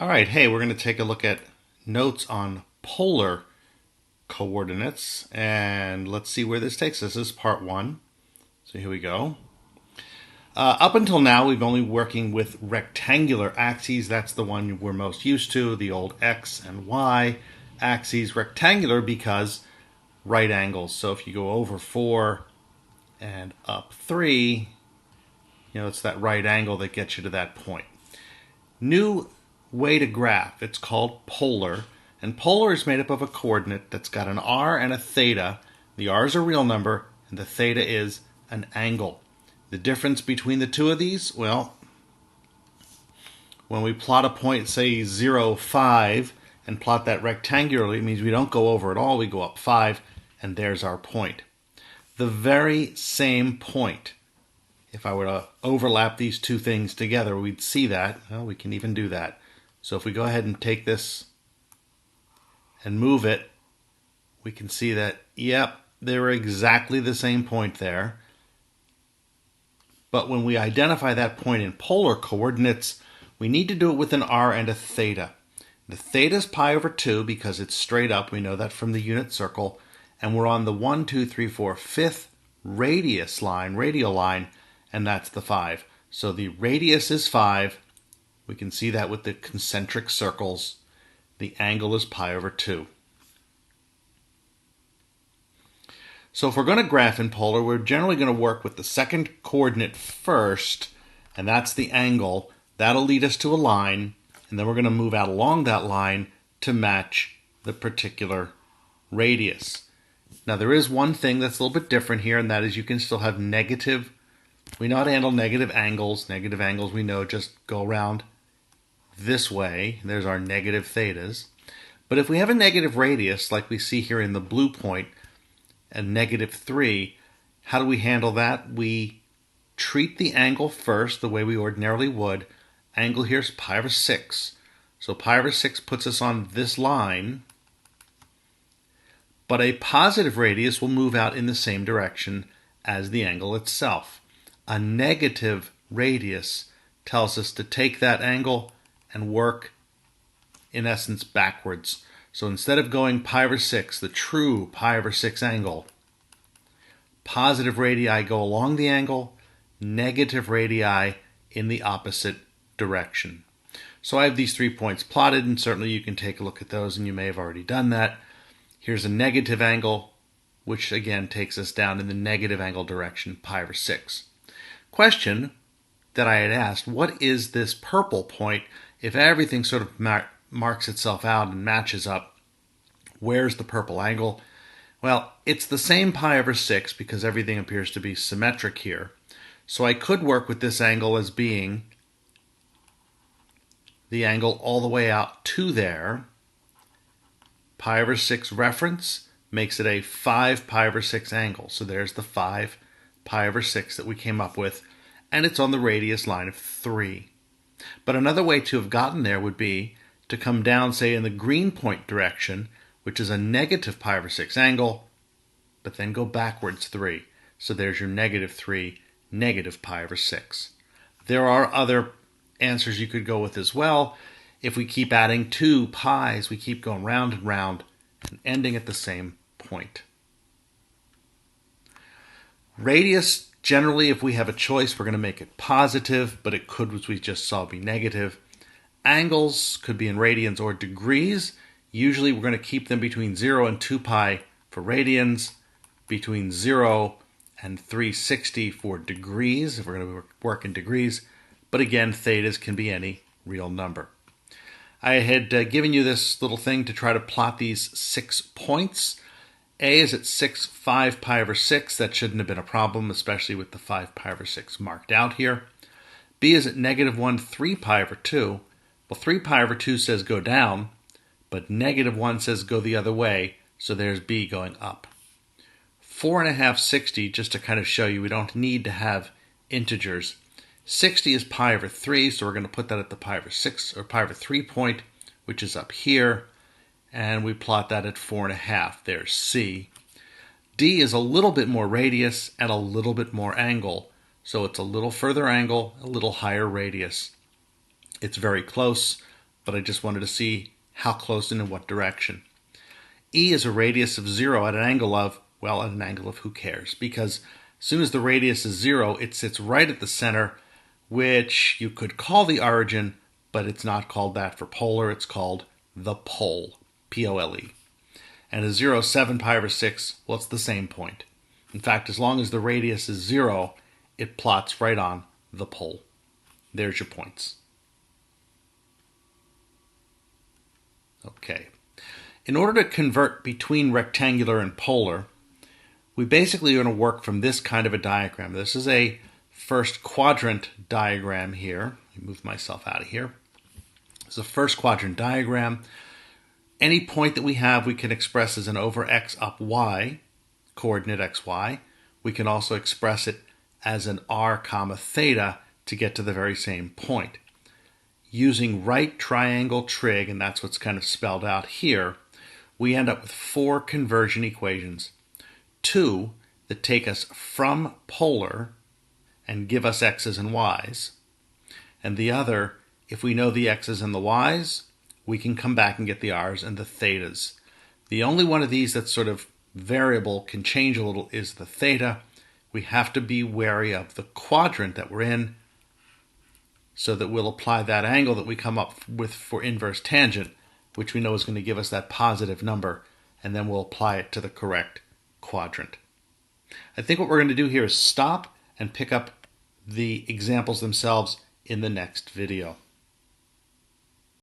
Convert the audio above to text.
All right, hey, we're going to take a look at notes on polar coordinates, and let's see where this takes us. This is part one. So here we go. Up until now, we've only working with rectangular axes. That's the one we're most used to, the old X and Y axes. Rectangular because right angles. So if you go over 4 and up 3, it's that right angle that gets you to that point. New way to graph. It's called polar. And polar is made up of a coordinate that's got an r and a theta. The r is a real number, and the theta is an angle. The difference between the two of these, well, when we plot a point, say 0, 5, and plot that rectangularly, it means we don't go over at all, we go up 5, and there's our point. The very same point. If I were to overlap these two things together, we'd see that. Well, we can even do that. So if we go ahead and take this and move it, we can see that, yep, they were exactly the same point there. But when we identify that point in polar coordinates, we need to do it with an r and a theta. The theta is pi over 2 because it's straight up. We know that from the unit circle. And we're on the 1, 2, 3, 4, 5th radial line, and that's the 5. So the radius is 5. We can see that with the concentric circles. The angle is pi over 2. So if we're going to graph in polar, we're generally going to work with the second coordinate first, and that's the angle. That'll lead us to a line, and then we're going to move out along that line to match the particular radius. Now there is one thing that's a little bit different here, and that is you can still have negative. We know how to handle negative angles. Negative angles we know just go around this way. There's our negative thetas. But if we have a negative radius, like we see here in the blue point, and negative 3, how do we handle that? We treat the angle first the way we ordinarily would. Angle here is pi over 6. So pi over 6 puts us on this line, but a positive radius will move out in the same direction as the angle itself. A negative radius tells us to take that angle and work, in essence, backwards. So instead of going pi over 6, the true pi over 6 angle, positive radii go along the angle, negative radii in the opposite direction. So I have these 3 points plotted, and certainly you can take a look at those, and you may have already done that. Here's a negative angle, which again takes us down in the negative angle direction, pi over 6. Question that I had asked, what is this purple point? If everything sort of marks itself out and matches up, where's the purple angle? Well, it's the same pi over 6 because everything appears to be symmetric here. So I could work with this angle as being the angle all the way out to there. Pi over 6 reference makes it a 5 pi over 6 angle. So there's the 5 pi over 6 that we came up with, and it's on the radius line of 3. But another way to have gotten there would be to come down, say, in the green point direction, which is a negative pi over 6 angle, but then go backwards 3. So there's your negative 3, negative pi over 6. There are other answers you could go with as well. If we keep adding 2 pi's, we keep going round and round and ending at the same point. Radius, generally, if we have a choice, we're going to make it positive, but it could, as we just saw, be negative. Angles could be in radians or degrees. Usually we're going to keep them between 0 and 2 pi for radians, between 0 and 360 for degrees, if we're going to work in degrees. But again, thetas can be any real number. I had given you this little thing to try to plot these 6 points. A is at 6, 5 pi over 6. That shouldn't have been a problem, especially with the 5 pi over 6 marked out here. B is at negative 1, 3 pi over 2. Well, 3 pi over 2 says go down, but negative 1 says go the other way, so there's B going up. 4.5, 60, just to kind of show you we don't need to have integers. 60 is pi over 3, so we're going to put that at the pi over 6 or pi over 3 point, which is up here, and we plot that at 4.5. There's C. D is a little bit more radius and a little bit more angle, so it's a little further angle, a little higher radius. It's very close, but I just wanted to see how close and in what direction. E is a radius of 0 at an angle of, well, at an angle of who cares, because as soon as the radius is 0, it sits right at the center, which you could call the origin, but it's not called that for polar. It's called the pole, P-O-L-E. And a 0, 7 pi over 6, well, it's the same point. In fact, as long as the radius is 0, it plots right on the pole. There's your points. Okay. In order to convert between rectangular and polar, we basically are going to work from this kind of a diagram. This is a first quadrant diagram here. Let me move myself out of here. It's a first quadrant diagram. Any point that we have, we can express as an over x up y, coordinate xy. We can also express it as an r comma theta to get to the very same point. Using right triangle trig, and that's what's kind of spelled out here, we end up with 4 conversion equations. 2 that take us from polar and give us x's and y's. And the other, if we know the x's and the y's, we can come back and get the r's and the thetas. The only one of these that's sort of variable, can change a little, is the theta. We have to be wary of the quadrant that we're in so that we'll apply that angle that we come up with for inverse tangent, which we know is going to give us that positive number, and then we'll apply it to the correct quadrant. I think what we're going to do here is stop and pick up the examples themselves in the next video.